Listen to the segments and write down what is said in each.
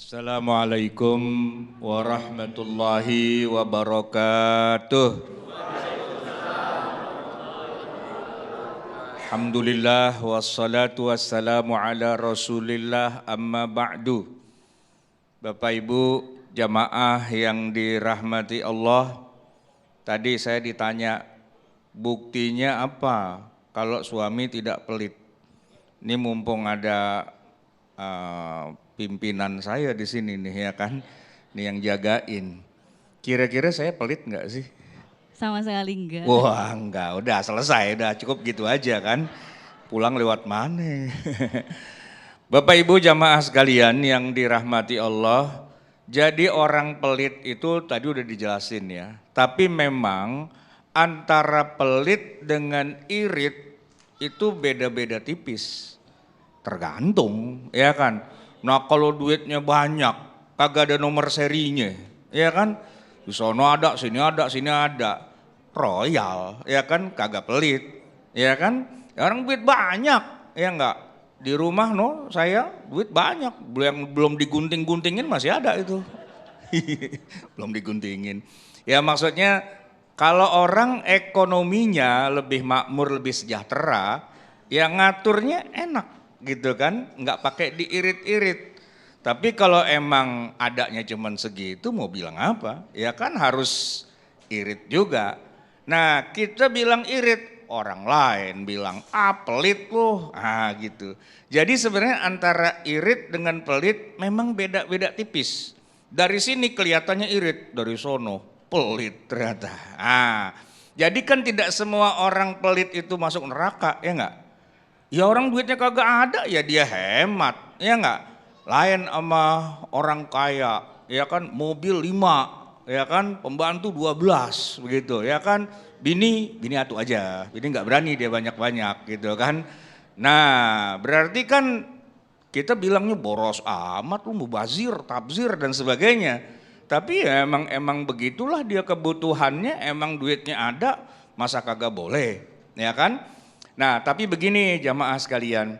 Assalamualaikum warahmatullahi wabarakatuh. Alhamdulillah wassalatu wassalamu ala rasulillah amma ba'du. Bapak Ibu jamaah yang dirahmati Allah, tadi saya ditanya buktinya apa kalau suami tidak pelit. Ini mumpung ada pimpinan saya di sini nih ya kan, nih yang jagain. Kira-kira saya pelit nggak sih? Sama sekali enggak. Wah enggak, udah selesai, udah cukup gitu aja kan. Pulang lewat mana? Bapak Ibu jamaah sekalian yang dirahmati Allah, jadi orang pelit itu tadi udah dijelasin ya. Tapi memang antara pelit dengan irit itu beda-beda tipis. Tergantung ya kan. Nah kalau duitnya banyak, kagak ada nomor serinya, ya kan? Di sono ada, sini ada, sini ada. Royal, ya kan? Kagak pelit, ya kan? Orang duit banyak, ya enggak? Di rumah no, saya duit banyak, yang belum digunting-guntingin masih ada itu. Belum diguntingin. Ya maksudnya kalau orang ekonominya lebih makmur, lebih sejahtera, ya ngaturnya enak gitu kan, nggak pakai diirit-irit. Tapi kalau emang adanya cuman segitu mau bilang apa? Ya kan harus irit juga. Nah kita bilang irit, orang lain bilang pelit loh, gitu. Jadi sebenarnya antara irit dengan pelit memang beda-beda tipis. Dari sini kelihatannya irit, dari sono pelit ternyata. Jadi kan tidak semua orang pelit itu masuk neraka, ya enggak? Ya orang duitnya kagak ada ya dia hemat, ya enggak? Lain sama orang kaya, ya kan mobil 5, ya kan pembantu 12 begitu, ya kan bini atu aja, bini nggak berani dia banyak-banyak gitu kan. Nah berarti kan kita bilangnya boros amat, lu mubazir, tabzir dan sebagainya. Tapi ya emang begitulah dia kebutuhannya, emang duitnya ada, masa kagak boleh, ya kan? Nah tapi begini jamaah sekalian,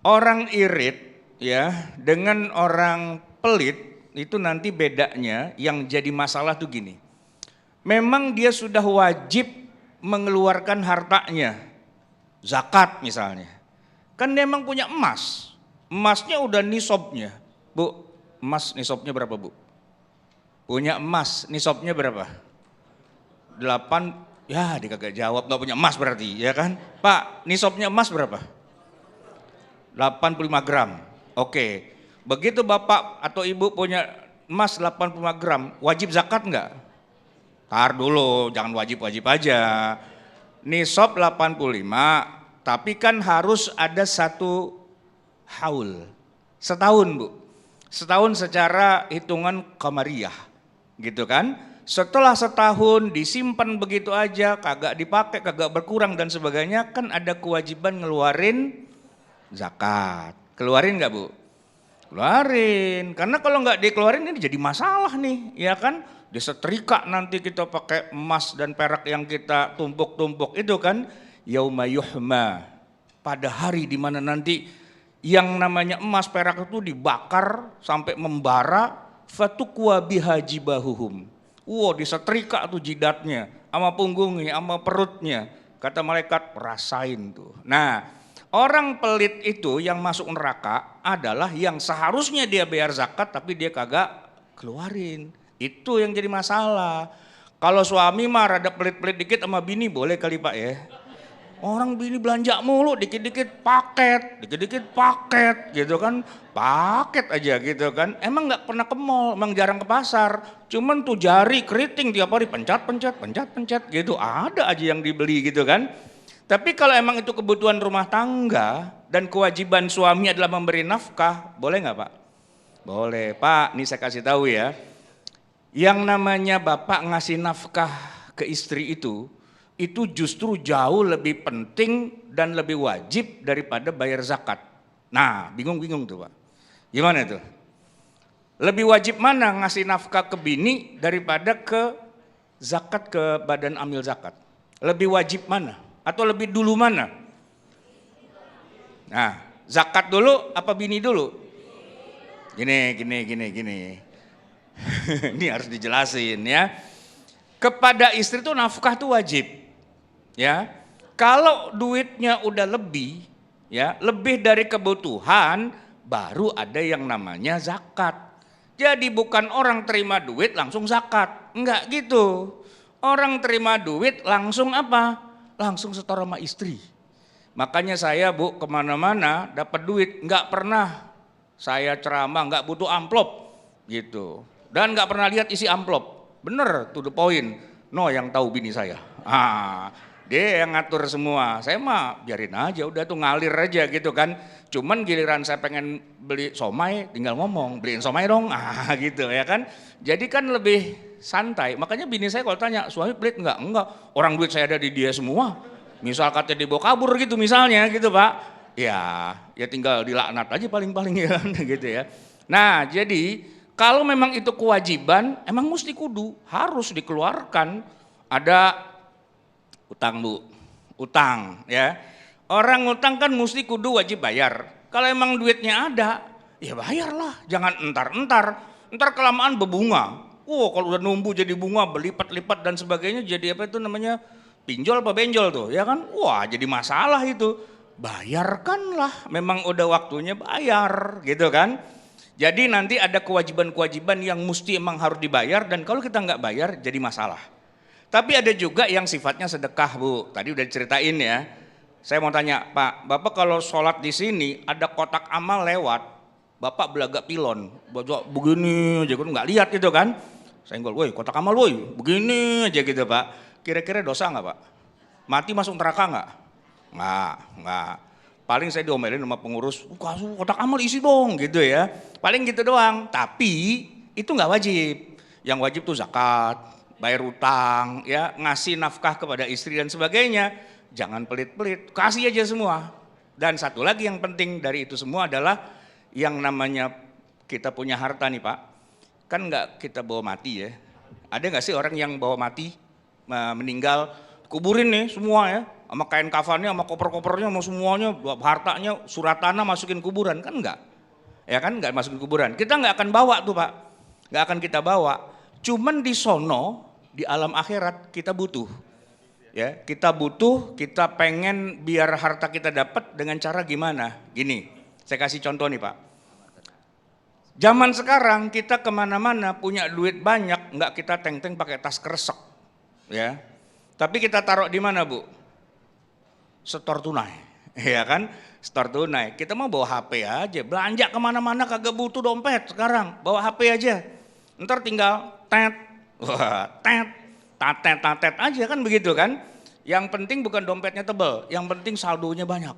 orang irit ya dengan orang pelit itu nanti bedanya yang jadi masalah tuh gini. Memang dia sudah wajib mengeluarkan hartanya, zakat misalnya. Kan dia emang punya emas, emasnya udah nisabnya. Bu, emas nisabnya berapa bu? Punya emas nisabnya berapa? 8. Ya dia kagak jawab, gak punya emas berarti ya kan. Pak nisabnya emas berapa? 85 gram. Oke, begitu bapak atau ibu punya emas 85 gram, wajib zakat enggak? Tar dulu, jangan wajib-wajib aja. Nisab 85, tapi kan harus ada satu haul. Setahun bu, setahun secara hitungan qamariyah gitu kan. Setelah setahun disimpan begitu aja, kagak dipakai, kagak berkurang dan sebagainya, kan ada kewajiban ngeluarin zakat. Keluarin nggak bu? Keluarin, karena kalau nggak dikeluarin ini jadi masalah nih, ya kan? Disetrika nanti kita pakai emas dan perak yang kita tumpuk-tumpuk itu kan, yauma yuhma, pada hari dimana nanti yang namanya emas perak itu dibakar sampai membara, fatukwa bihajibahuhum. Disetrika tuh jidatnya, sama punggungnya, sama perutnya. Kata malaikat, rasain tuh. Nah, orang pelit itu yang masuk neraka adalah yang seharusnya dia bayar zakat tapi dia kagak keluarin. Itu yang jadi masalah. Kalau suami mah rada pelit-pelit dikit sama bini boleh kali Pak ya. Orang bini belanja mulu, dikit-dikit paket gitu kan, paket aja gitu kan. Emang nggak pernah ke mall, emang jarang ke pasar. Cuman tuh jari keriting tiap hari pencet gitu, ada aja yang dibeli gitu kan. Tapi kalau emang itu kebutuhan rumah tangga dan kewajiban suami adalah memberi nafkah, boleh nggak Pak? Boleh Pak, ini saya kasih tahu ya. Yang namanya bapak ngasih nafkah ke istri itu justru jauh lebih penting dan lebih wajib daripada bayar zakat. Nah, bingung tuh Pak. Gimana tuh? Lebih wajib mana ngasih nafkah ke bini daripada ke zakat ke badan amil zakat? Lebih wajib mana? Atau lebih dulu mana? Nah, zakat dulu apa bini dulu? Gini. Ini harus dijelasin ya. Kepada istri itu nafkah itu wajib. Ya. Kalau duitnya udah lebih, ya, lebih dari kebutuhan, baru ada yang namanya zakat. Jadi bukan orang terima duit langsung zakat, enggak gitu. Orang terima duit langsung apa? Langsung setor sama istri. Makanya saya Bu kemana-mana dapat duit, enggak pernah saya ceramah, enggak butuh amplop gitu. Dan enggak pernah lihat isi amplop, bener to the point. No yang tahu bini saya. Dia yang ngatur semua, saya mah biarin aja, udah tuh ngalir aja gitu kan. Cuman giliran saya pengen beli somai, tinggal ngomong, beliin somai dong, gitu ya kan. Jadi kan lebih santai, makanya bini saya kalau tanya, suami pelit enggak? Enggak, orang duit saya ada di dia semua. Misal katanya dibawa kabur gitu misalnya gitu Pak. Ya tinggal dilaknat aja paling-paling ya gitu ya. Nah jadi kalau memang itu kewajiban, emang mesti kudu, harus dikeluarkan. Ada utang Bu, utang ya. Orang utang kan mesti kudu wajib bayar. Kalau emang duitnya ada, ya bayarlah. Jangan entar kelamaan berbunga. Kalau udah numbuh jadi bunga, berlipat-lipat dan sebagainya, jadi apa itu namanya pinjol apa benjol tuh, ya kan? Wah jadi masalah itu. Bayarkanlah, memang udah waktunya bayar gitu kan. Jadi nanti ada kewajiban-kewajiban yang mesti emang harus dibayar dan kalau kita nggak bayar jadi masalah. Tapi ada juga yang sifatnya sedekah Bu, tadi udah diceritain ya. Saya mau tanya Pak, Bapak kalau sholat di sini ada kotak amal lewat, Bapak belagak pilon, begini aja kan nggak lihat gitu kan. Saya ngomong, woi kotak amal woi, begini aja gitu Pak. Kira-kira dosa nggak Pak? Mati masuk neraka nggak? Nggak. Paling saya diomelin sama pengurus, kotak amal isi dong gitu ya. Paling gitu doang, tapi itu nggak wajib. Yang wajib tuh zakat, bayar utang, ya ngasih nafkah kepada istri dan sebagainya. Jangan pelit-pelit, kasih aja semua. Dan satu lagi yang penting dari itu semua adalah yang namanya kita punya harta nih Pak. Kan nggak kita bawa mati ya. Ada nggak sih orang yang bawa mati, meninggal, kuburin nih semua ya. Sama kain kafannya, sama koper-kopernya, sama semuanya, hartanya, surat tanah masukin kuburan, kan enggak. Ya kan enggak masukin kuburan. Kita nggak akan bawa tuh Pak. Nggak akan kita bawa. Cuman di sono, di alam akhirat kita butuh. Ya, kita butuh, kita pengen biar harta kita dapat dengan cara gimana? Gini, saya kasih contoh nih Pak. Zaman sekarang kita kemana-mana punya duit banyak, nggak kita teng-teng pakai tas kresek, ya. Tapi kita taruh di mana Bu? Setor tunai, ya kan? Setor tunai. Kita mau bawa HP aja, belanja kemana-mana kagak butuh dompet sekarang, bawa HP aja. Ntar tinggal tatet aja kan begitu kan. Yang penting bukan dompetnya tebal, yang penting saldonya banyak.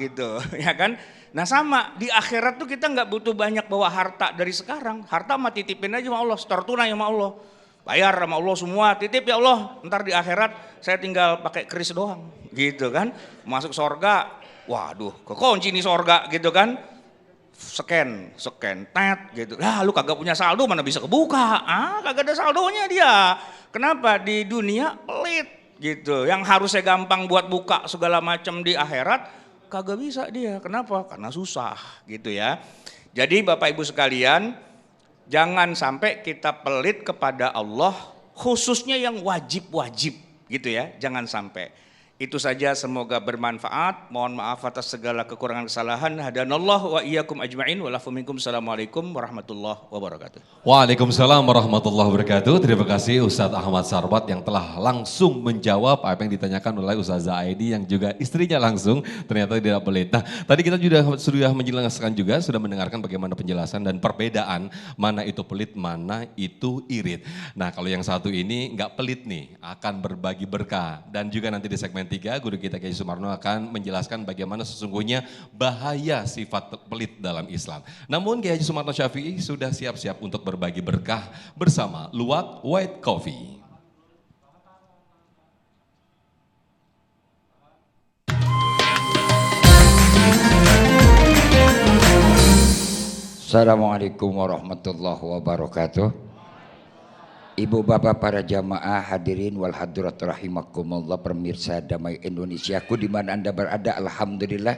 Gitu ya kan. Nah sama di akhirat tuh kita nggak butuh banyak bawa harta dari sekarang. Harta mah titipin aja sama Allah, setor tunai sama Allah. Bayar sama Allah semua, titip ya Allah. Ntar di akhirat saya tinggal pakai kris doang. Gitu kan. Masuk sorga, waduh kekunci nih sorga gitu kan. Scan, tet gitu. Lu kagak punya saldo mana bisa kebuka? Kagak ada saldonya dia. Kenapa? Di dunia pelit gitu. Yang harusnya gampang buat buka segala macam di akhirat kagak bisa dia. Kenapa? Karena susah gitu ya. Jadi Bapak Ibu sekalian, jangan sampai kita pelit kepada Allah, khususnya yang wajib-wajib gitu ya. Jangan sampai. Itu saja, semoga bermanfaat. Mohon maaf atas segala kekurangan kesalahan. Hadanallahu wa iyyakum ajma'in. Assalamualaikum warahmatullahi wabarakatuh. Waalaikumsalam warahmatullahi wabarakatuh. Terima kasih Ustadz Ahmad Sarbat yang telah langsung menjawab apa yang ditanyakan oleh Ustazah Aidi yang juga istrinya langsung ternyata tidak pelit. Nah, tadi kita sudah menjelaskan juga, sudah mendengarkan bagaimana penjelasan dan perbedaan mana itu pelit, mana itu irit. Nah, kalau yang satu ini nggak pelit nih, akan berbagi berkah. Dan juga nanti di segmen 3, guru kita Kiai Sumarno akan menjelaskan bagaimana sesungguhnya bahaya sifat pelit dalam Islam. Namun Kiai Sumarno Syafi'i sudah siap-siap untuk berbagi berkah bersama Luwak White Coffee. Assalamualaikum warahmatullahi wabarakatuh. Ibu bapak para jamaah hadirin wal hadirat rahimakumullah, pemirsa Damai Indonesiaku di mana Anda berada, alhamdulillah.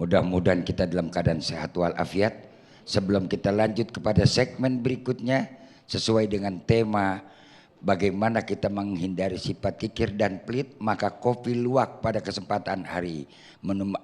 Mudah-mudahan kita dalam keadaan sehat walafiat Sebelum kita lanjut kepada segmen berikutnya sesuai dengan tema bagaimana kita menghindari sifat kikir dan pelit, maka Kopi Luwak pada kesempatan hari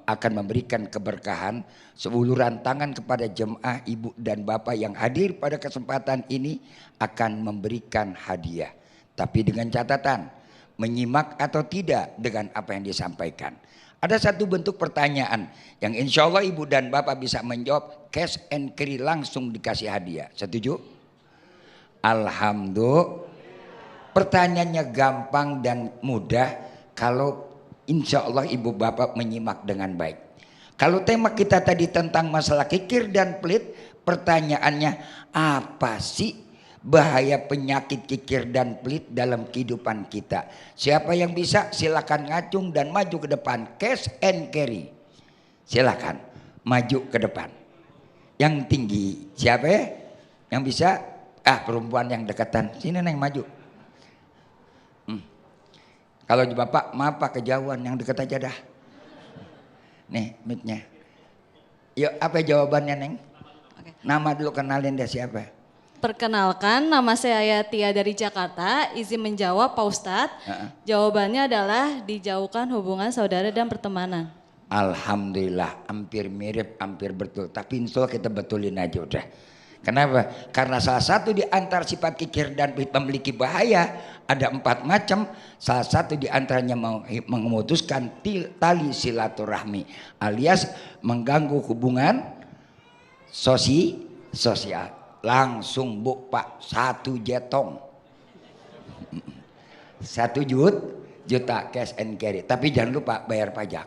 akan memberikan keberkahan, seuluran tangan kepada jemaah ibu dan bapak yang hadir pada kesempatan ini akan memberikan hadiah. Tapi dengan catatan, menyimak atau tidak dengan apa yang disampaikan. Ada satu bentuk pertanyaan yang insya Allah ibu dan bapak bisa menjawab, cash and carry langsung dikasih hadiah. Setuju? Alhamdulillah. Pertanyaannya gampang dan mudah kalau insya Allah ibu bapak menyimak dengan baik. Kalau tema kita tadi tentang masalah kikir dan pelit, pertanyaannya apa sih bahaya penyakit kikir dan pelit dalam kehidupan kita? Siapa yang bisa silakan ngacung dan maju ke depan. Cash and carry. Silakan maju ke depan. Yang tinggi siapa ya? Yang bisa? Perempuan yang dekatan. Sini neng maju. Kalau bapak maaf pak kejauhan, yang dekat aja dah. Nih mic-nya. Yuk apa jawabannya neng? Oke. Nama dulu kenalin dia siapa? Perkenalkan, nama saya Tia dari Jakarta. Izin menjawab Pak Ustadz. Jawabannya adalah dijauhkan hubungan saudara dan pertemanan. Alhamdulillah, hampir mirip, hampir betul. Tapi insya Allah kita betulin aja udah. Kenapa? Karena salah satu di antara sifat kikir dan pelit memiliki bahaya. Ada 4 macam. Salah satu di antaranya memutuskan tali silaturahmi. Alias mengganggu hubungan sosial. Langsung bu pak 1 jetong 1 juta cash and carry. Tapi jangan lupa bayar pajak.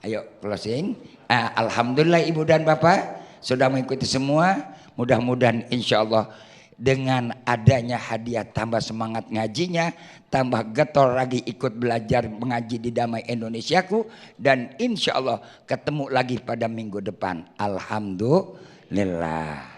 Ayo closing. Alhamdulillah ibu dan bapak sudah mengikuti semua. Mudah-mudahan insya Allah dengan adanya hadiah tambah semangat ngajinya, tambah getol lagi ikut belajar mengaji di Damai Indonesiaku, dan insya Allah ketemu lagi pada minggu depan. Alhamdulillah.